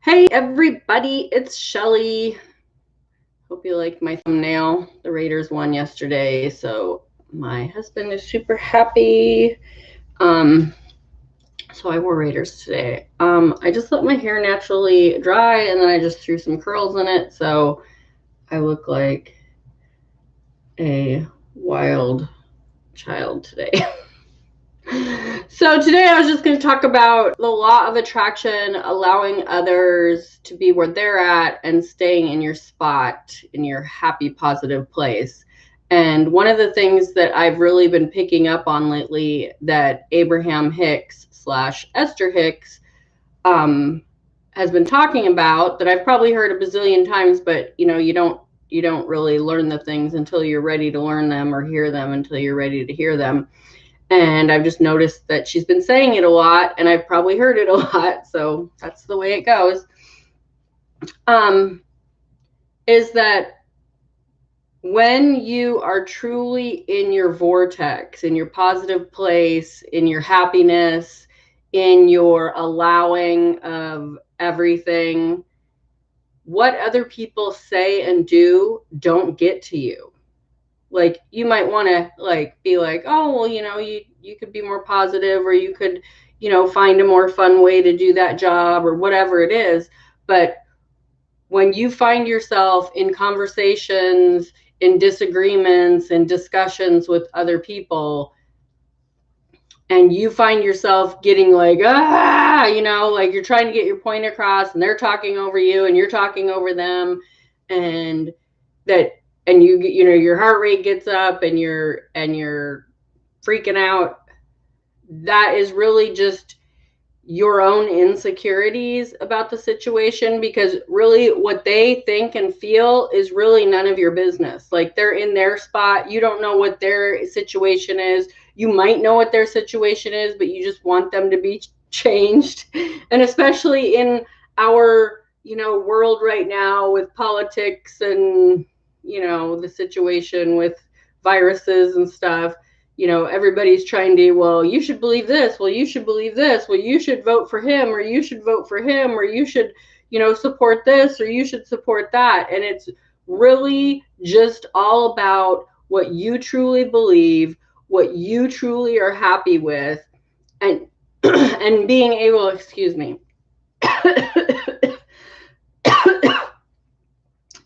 Hey everybody, it's Shelly. Hope you like my thumbnail. The Raiders won yesterday, so my husband is super happy. Um, so I wore Raiders today. I just let my hair naturally dry and then I just threw some curls in it, so I look like a wild child today. So today I was just going to talk about the law of attraction, allowing others to be where they're at and staying in your spot, in your happy, positive place. And one of the things that I've really been picking up on lately that Abraham Hicks / Esther Hicks has been talking about, that I've probably heard a bazillion times, but you don't really learn the things until you're ready to learn them, or hear them until you're ready to hear them. And I've just noticed that she's been saying it a lot, and I've probably heard it a lot, so that's the way it goes. Is that when you are truly in your vortex, in your positive place, in your happiness, in your allowing of everything, what other people say and do don't get to you. Like, you might want to be like, oh, well, you could be more positive, or you could, find a more fun way to do that job, or whatever it is. But when you find yourself in conversations, in disagreements and discussions with other people, and you find yourself getting like, like you're trying to get your point across and they're talking over you and you're talking over them, and your heart rate gets up and you're freaking out, that is really just your own insecurities about the situation, because really what they think and feel is really none of your business. Like, they're in their spot. You don't know what their situation is. You might know what their situation is, but you just want them to be changed. And especially in our world right now, with politics and the situation with viruses and stuff, everybody's trying to, well, you should believe this, well, you should believe this, well, you should vote for him, or you should vote for him, or you should support this, or you should support that. And it's really just all about what you truly believe, what you truly are happy with, and and being able, excuse me,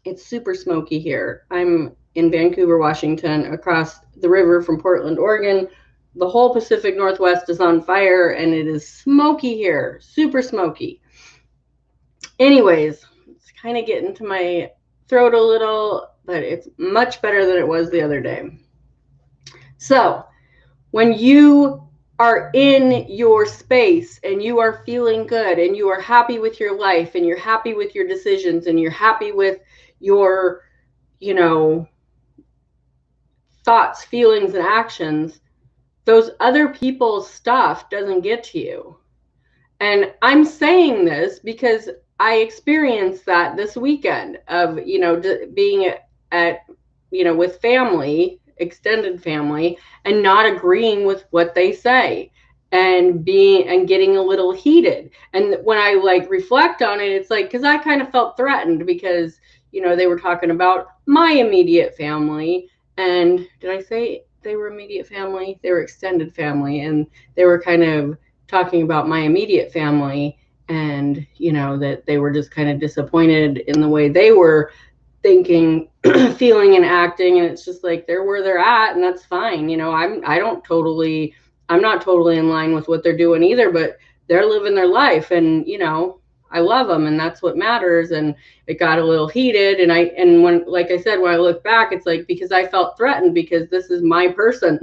it's super smoky here. I'm in Vancouver, Washington, across the river from Portland, Oregon. The whole Pacific Northwest is on fire, and it is smoky here, super smoky. Anyways, it's kind of getting to my throat a little, but it's much better than it was the other day. So when you are in your space and you are feeling good and you are happy with your life and you're happy with your decisions and you're happy with your thoughts, feelings, and actions, those other people's stuff doesn't get to you. And I'm saying this because I experienced that this weekend of, being at with family, extended family, and not agreeing with what they say, and getting a little heated. And when I reflect on it, it's because I kind of felt threatened, because they were talking about my immediate family. And did I say they were immediate family? They were extended family, and they were kind of talking about my immediate family, and that they were just kind of disappointed in the way they were thinking, feeling, and acting. And it's just they're where they're at, and that's fine. I'm not totally in line with what they're doing either, but they're living their life, and I love them, and that's what matters. And it got a little heated, and when, like I said, when I look back, it's because I felt threatened, because this is my person.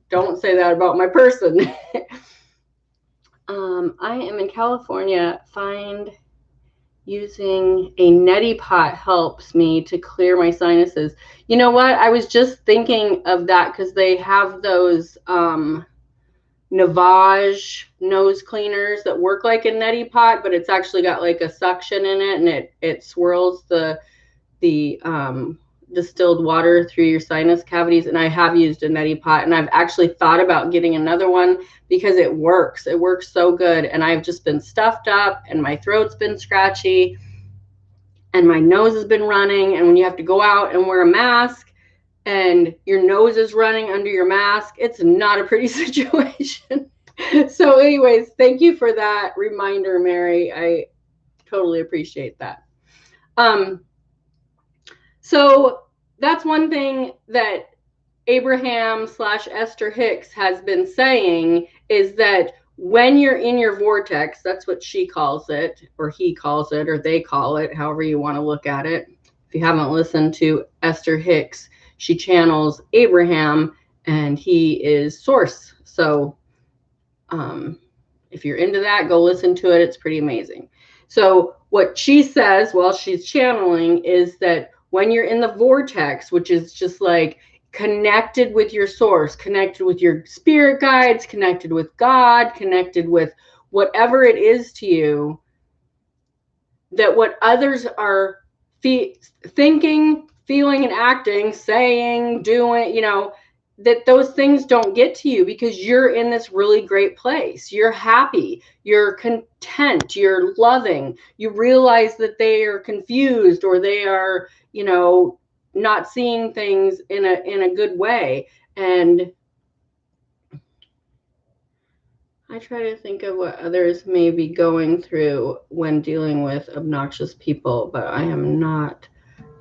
Don't say that about my person. I am in California. Find using a neti pot helps me to clear my sinuses. You know what? I was just thinking of that, because they have those Navage nose cleaners that work like a neti pot, but it's actually got a suction in it, and it swirls the distilled water through your sinus cavities, and I have used a neti pot, and I've actually thought about getting another one because it works. It works so good, and I've just been stuffed up, and my throat's been scratchy, and my nose has been running, and when you have to go out and wear a mask and your nose is running under your mask, it's not a pretty situation. So anyways, thank you for that reminder, Mary. I totally appreciate that. So that's one thing that Abraham/Esther Hicks has been saying, is that when you're in your vortex, that's what she calls it, or he calls it, or they call it, however you want to look at it. If you haven't listened to Esther Hicks, she channels Abraham, and he is Source. So if you're into that, go listen to it. It's pretty amazing. So what she says while she's channeling is that when you're in the vortex, which is just like connected with your source, connected with your spirit guides, connected with God, connected with whatever it is to you, that what others are thinking, feeling, and acting, saying, doing, that those things don't get to you because you're in this really great place. You're happy, you're content, you're loving. You realize that they are confused, or they are, not seeing things in a good way. And I try to think of what others may be going through when dealing with obnoxious people, but I am not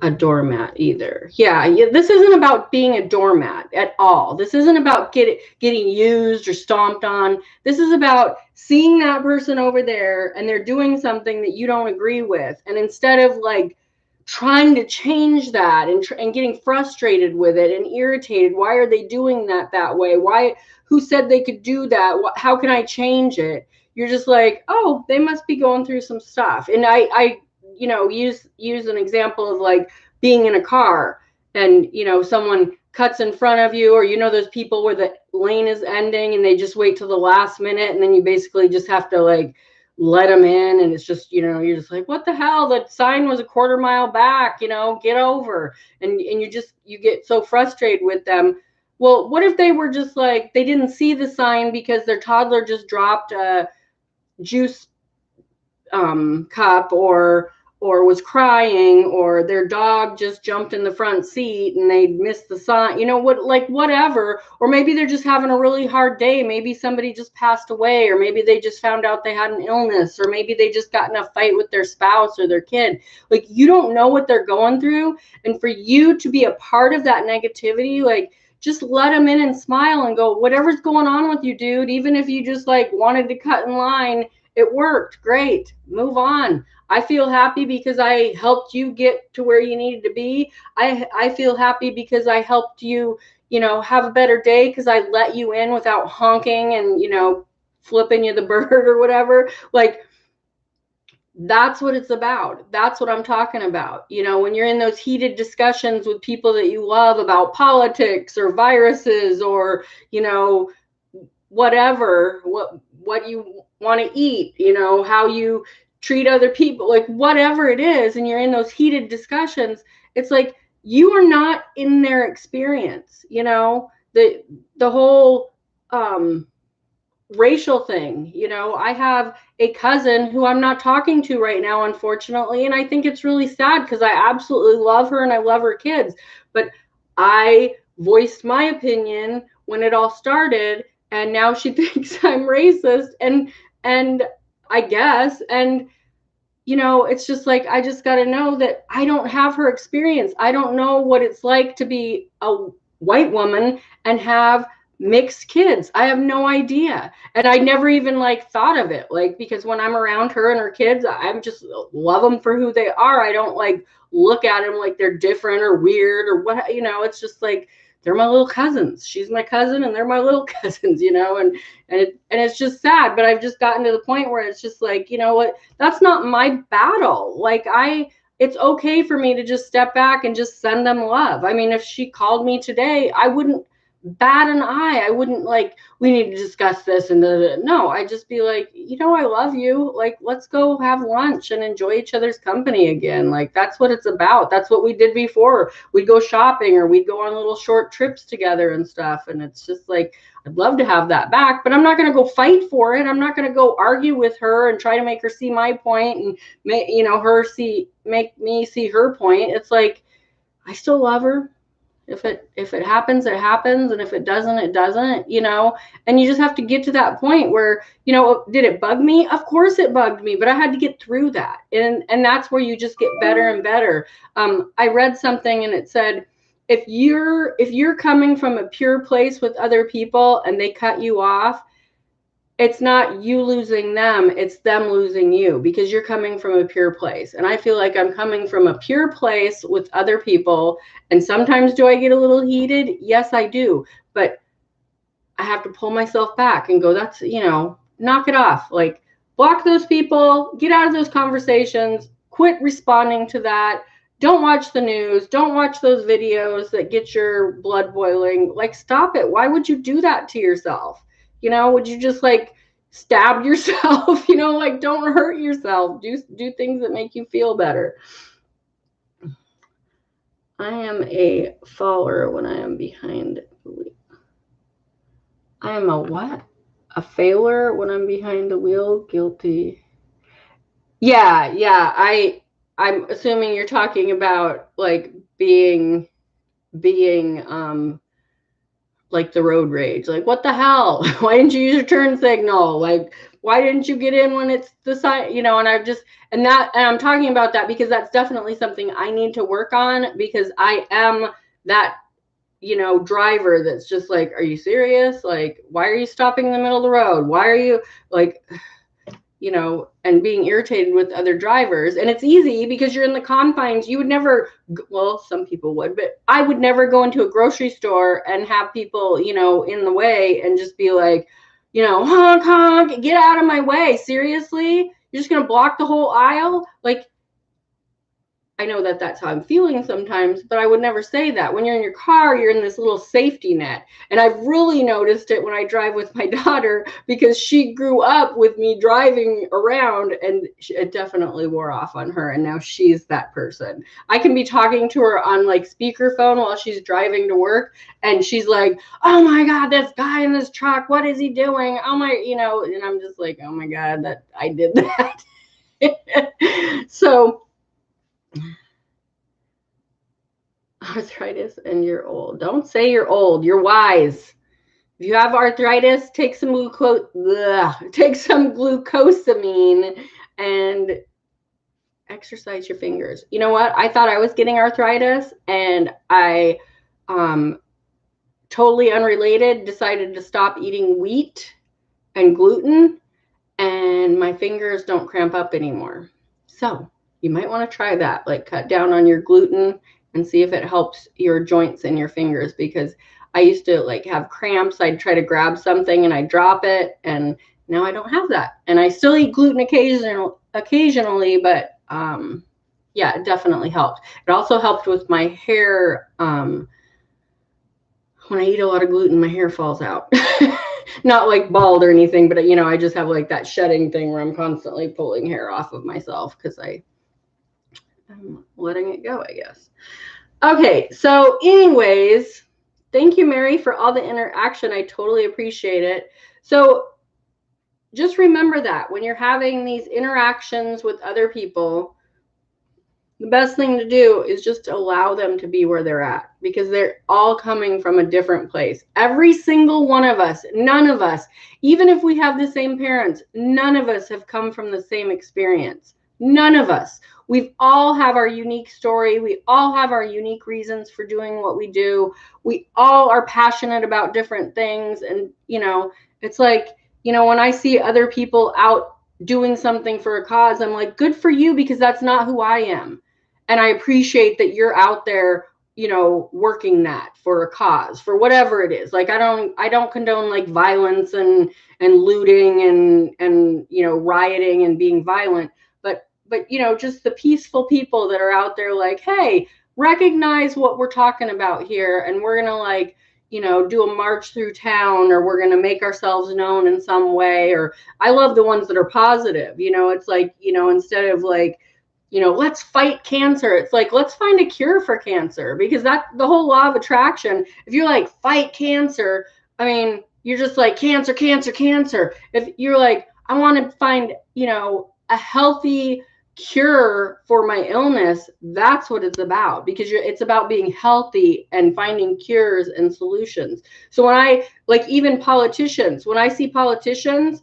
a doormat either. Yeah, this isn't about being a doormat at all. This isn't about getting used or stomped on. This is about seeing that person over there and they're doing something that you don't agree with. And instead of like trying to change that and getting frustrated with it and irritated, why are they doing that way? Who said they could do that? How can I change it? You're just like, oh, they must be going through some stuff. And I use an example of like being in a car and, someone cuts in front of you, or, those people where the lane is ending and they just wait till the last minute. And then you basically just have to like let them in. And it's just, you're just like, what the hell? That sign was a quarter mile back, get over. And you get so frustrated with them. Well, what if they were just like, they didn't see the sign because their toddler just dropped a juice cup, or was crying, or their dog just jumped in the front seat and they missed the sign, whatever. Or maybe they're just having a really hard day. Maybe somebody just passed away, or maybe they just found out they had an illness, or maybe they just got in a fight with their spouse or their kid. Like, you don't know what they're going through. And for you to be a part of that negativity, like, just let them in and smile and go, whatever's going on with you, dude, even if you just like wanted to cut in line, it worked. Great. Move on. I feel happy because I helped you get to where you needed to be. I feel happy because I helped you, have a better day because I let you in without honking and, flipping you the bird or whatever. Like, that's what it's about. That's what I'm talking about. When you're in those heated discussions with people that you love about politics or viruses or, whatever, what you want to eat, how you treat other people, like whatever it is, and you're in those heated discussions, it's like you are not in their experience. The whole racial thing. I have a cousin who I'm not talking to right now, unfortunately, and I think it's really sad because I absolutely love her and I love her kids, but I voiced my opinion when it all started, and now she thinks I'm racist, and I guess, and it's just like, I just got to know that I don't have her experience. I don't know what it's like to be a white woman and have mixed kids. I have no idea. And I never even like thought of it, like, because when I'm around her and her kids, I'm just love them for who they are. I don't like look at them like they're different or weird or what, it's just like, they're my little cousins. She's my cousin and they're my little cousins, and it's just sad. But I've just gotten to the point where it's just like, what, that's not my battle. Like, it's okay for me to just step back and just send them love. I mean, if she called me today, I wouldn't bat an eye. I wouldn't like, we need to discuss this. And no, I'd just be like, you know, I love you. Like, let's go have lunch and enjoy each other's company again. Like, that's what it's about. That's what we did before. We'd go shopping or we'd go on little short trips together and stuff. And it's just like, I'd love to have that back, but I'm not going to go fight for it. I'm not going to go argue with her and try to make her see my point and make, you know, make me see her point. It's like, I still love her. If it happens, it happens. And if it doesn't, it doesn't, you know, and you just have to get to that point where, you know, did it bug me? Of course it bugged me, but I had to get through that. And that's where you just get better and better. I read something and it said, if you're coming from a pure place with other people and they cut you off, it's not you losing them, it's them losing you, because you're coming from a pure place. And I feel like I'm coming from a pure place with other people. And sometimes do I get a little heated? Yes, I do. But I have to pull myself back and go, that's, you know, knock it off. Like, block those people, get out of those conversations, quit responding to that. Don't watch the news. Don't watch those videos that get your blood boiling. Like, stop it. Why would you do that to yourself? You know, would you just like stab yourself? You know, like, don't hurt yourself. Do things that make you feel better. I am a faller when I am behind. I am a what? A failure when I'm behind the wheel? Guilty. Yeah. I'm assuming you're talking about like being like the road rage. Like, what the hell? Why didn't you use your turn signal? Like, why didn't you get in when it's the sign? You know, and and I'm talking about that because that's definitely something I need to work on, because I am that, you know, driver that's just like, are you serious? Like, why are you stopping in the middle of the road? Why are you like, you know, and being irritated with other drivers? And it's easy because you're in the confines. You would never, well, some people would, but I would never go into a grocery store and have people, you know, in the way and just be like, you know, honk, honk, get out of my way. Seriously? You're just going to block the whole aisle? Like, I know that that's how I'm feeling sometimes, but I would never say that. When you're in your car, you're in this little safety net. And I've really noticed it when I drive with my daughter, because she grew up with me driving around, and it definitely wore off on her. And now she's that person. I can be talking to her on like speakerphone while she's driving to work, and she's like, oh my God, this guy in this truck, what is he doing? Oh my, you know, and I'm just like, oh my God, that I did that. So, arthritis and you're old. Don't say you're old. You're wise. If you have arthritis, take some glucosamine and exercise your fingers. You know what? I thought I was getting arthritis, and I, totally unrelated, decided to stop eating wheat and gluten, and my fingers don't cramp up anymore. So you might want to try that. Like, cut down on your gluten and see if it helps your joints and your fingers, because I used to like have cramps. I'd try to grab something and I'd drop it, and now I don't have that. And I still eat gluten occasionally, but yeah, it definitely helped. It also helped with my hair. When I eat a lot of gluten, my hair falls out. Not like bald or anything, but you know, I just have like that shedding thing where I'm constantly pulling hair off of myself because I'm letting it go, I guess. Okay, so anyways, thank you, Mary, for all the interaction. I totally appreciate it. So just remember that when you're having these interactions with other people, the best thing to do is just allow them to be where they're at, because they're all coming from a different place. Every single one of us, none of us, even if we have the same parents, none of us have come from the same experience. None of us. We all have our unique story. We all have our unique reasons for doing what we do. We all are passionate about different things. And, you know, it's like, you know, when I see other people out doing something for a cause, I'm like, good for you, because that's not who I am. And I appreciate that you're out there, you know, working that for a cause, for whatever it is. Like, I don't condone like violence and looting and you know, rioting and being violent, but you know, just the peaceful people that are out there like, hey, recognize what we're talking about here, and we're gonna, like, do a march through town, or we're going to make ourselves known in some way. Or I love the ones that are positive. It's like, instead of like, let's fight cancer, it's like, let's find a cure for cancer, because that the whole law of attraction, if you're like fight cancer, I mean, you're just like cancer, cancer, cancer. If you're like, I want to find, a healthy cure for my illness, that's what it's about, because it's about being healthy and finding cures and solutions. So when I like, even politicians, when I see politicians,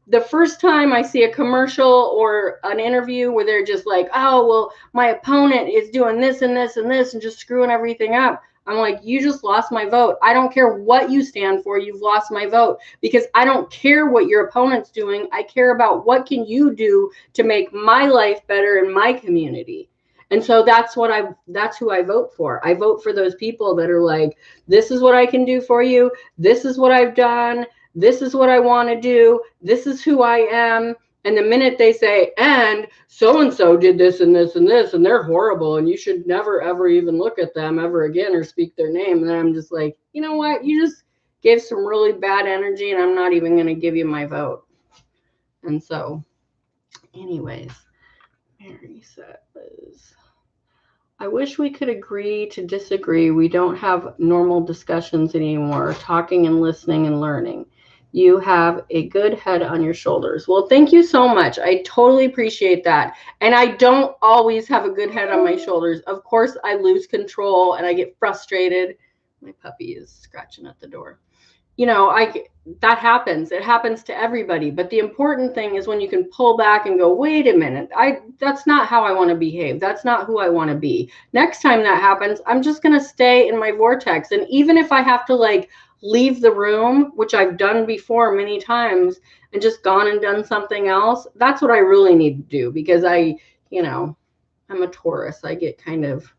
the first time I see a commercial or an interview where they're just like, oh, well, my opponent is doing this and this and this and just screwing everything up, I'm like, you just lost my vote. I don't care what you stand for. You've lost my vote, because I don't care what your opponent's doing. I care about what can you do to make my life better in my community. And so that's who I vote for. I vote for those people that are like, this is what I can do for you. This is what I've done. This is what I want to do. This is who I am. And the minute they say, and so-and-so did this and this and this, and they're horrible, and you should never, ever even look at them ever again or speak their name. And then I'm just like, you know what? You just gave some really bad energy, and I'm not even going to give you my vote. And so, anyways, Mary says, I wish we could agree to disagree. We don't have normal discussions anymore, talking and listening and learning. You have a good head on your shoulders. Well, thank you so much. I totally appreciate that. And I don't always have a good head on my shoulders. Of course, I lose control and I get frustrated. My puppy is scratching at the door. That happens. It happens to everybody. But the important thing is when you can pull back and go, wait a minute, that's not how I want to behave. That's not who I want to be. Next time that happens, I'm just going to stay in my vortex. And even if I have to like leave the room, which I've done before many times, and just gone and done something else, that's what I really need to do, because I'm a Taurus. I get kind of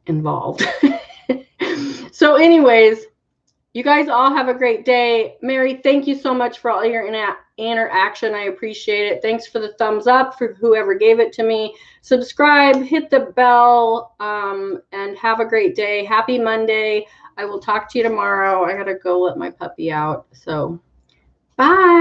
involved. So anyways, you guys all have a great day. Mary, thank you so much for all your interaction. I appreciate it. Thanks for the thumbs up for whoever gave it to me. Subscribe, hit the bell, and have a great day. Happy Monday. I will talk to you tomorrow. I got to go let my puppy out. So, bye.